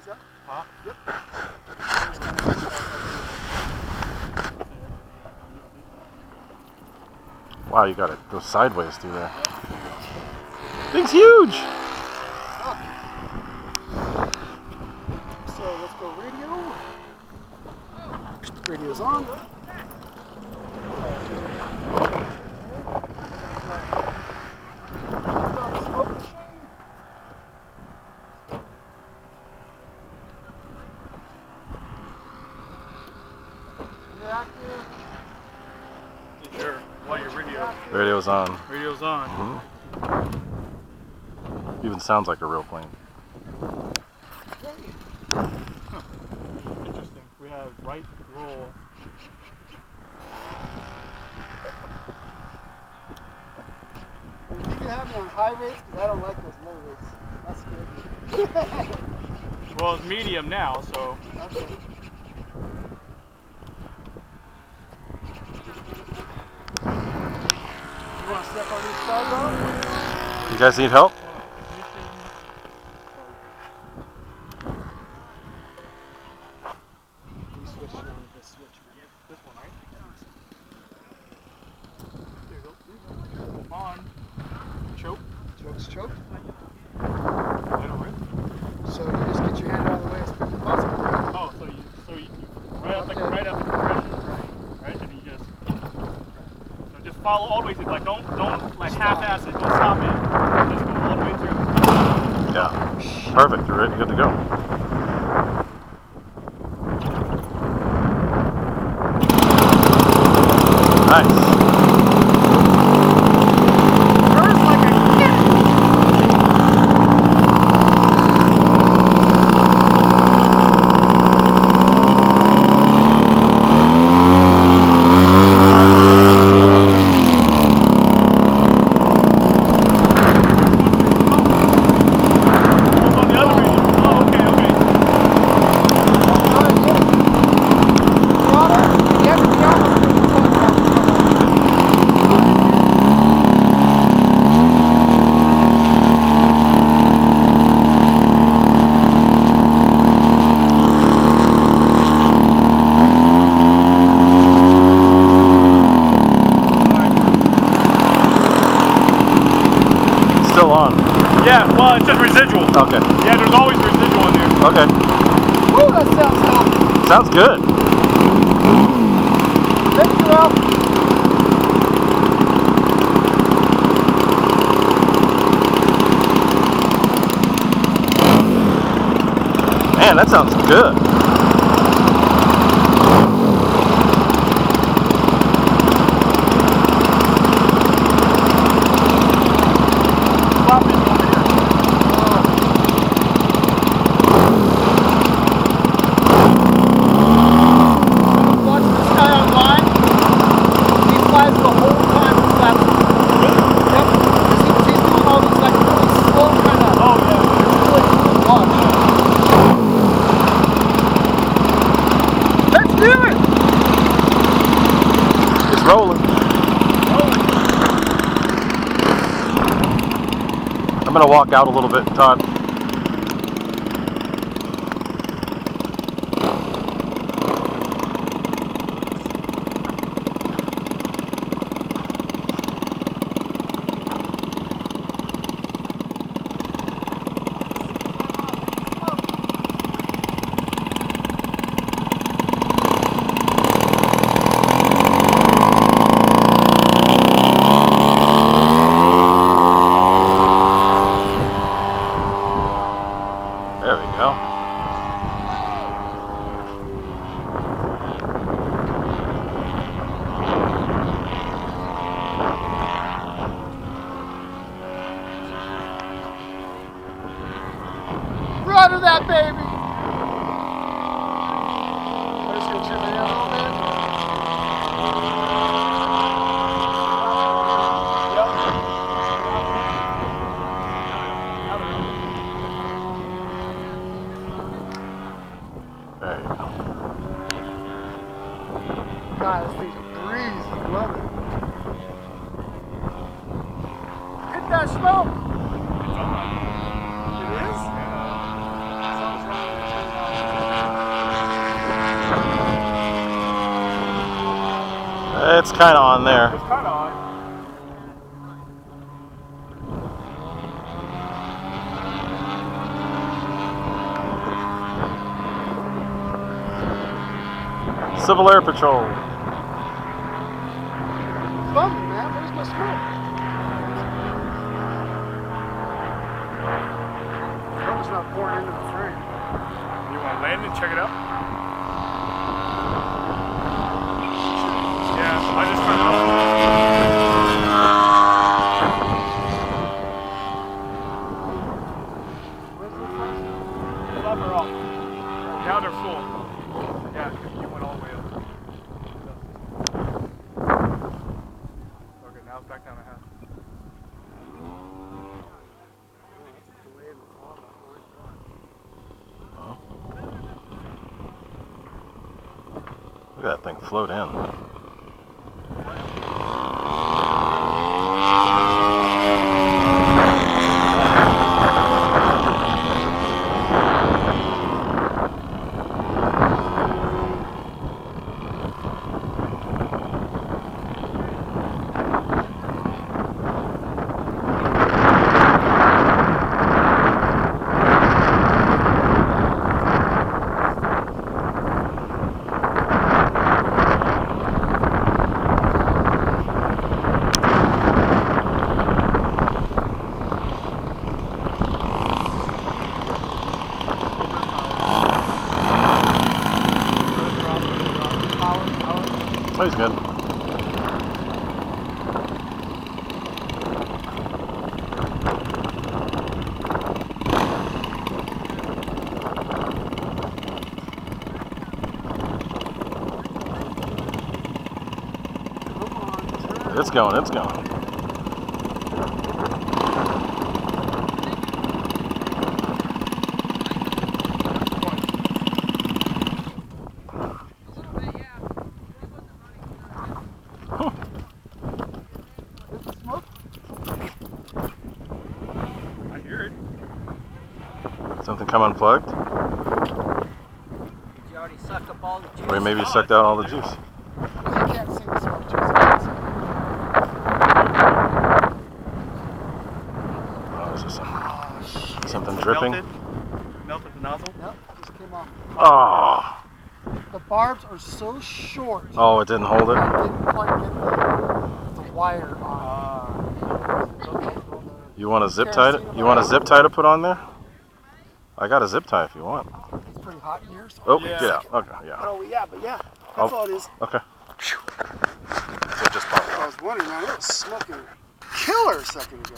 What's that? Huh? Yep. Wow, you gotta go sideways through there. Thing's huge! So let's go radio. Radio's on. Radio's on. Radio's on. Mm-hmm. Even sounds like a real plane. Huh. Interesting. We have right roll. You can have me on high rates because I don't like those low rates. That's good. Well, it's medium now, so. Okay. You want to step on these sides on? You guys need help? We switched on this switch. This one, right? There you go. On. Choke. Choke's choked. Let it rip. So you just get your hand out of the way as quick as possible. Oh, so you right up, like right up the compression, right? And you just follow all the way through. Like don't like half-ass it. Don't stop it. Just go all the way through. Yeah. Perfect. You're ready. Good to go. Nice. Still on. Yeah, well, it's just residual. Okay. Yeah, there's always residual in there. Okay. Woo, that sounds hot. Sounds good. Thank you, Al. Man, that sounds good. Rolling. I'm going to walk out a little bit, Todd. There we go. Run to that baby! I'm just gonna turn it down a little bit. There you go. God, this thing's a breeze. I love it. Hit that smoke! It is? Something's wrong with it. it's kind of on there. It's kind of on. Civil Air Patrol. Bumping, man. Where's my smoke? Smoke's not pouring into the frame. You want to land and check it out? Yeah, I just turned it off. Where's the frame? Some are off. Now they're full. Yeah, you went all the way up. Okay, now it's back down to half. Look at that thing float in. Oh, he's good. It's going, it's going. I hear it. Something come unplugged? Did you already suck up all the juice? Or maybe you sucked out all the juice. I can't see the smoke juice. Oh, is this something dripping? Melted the nozzle? Nope, just came off. Oh. The barbs are so short. Oh, it didn't hold it? I didn't quite get the wire on. You want a zip tie? You want a zip tie to put on there? I got a zip tie if you want. It's pretty hot in here. So Oh, Yeah. yeah. Okay, yeah. Oh, yeah, but yeah. That's all it is. Okay. So it just popped I was wondering, man, it was smoking killer a second ago.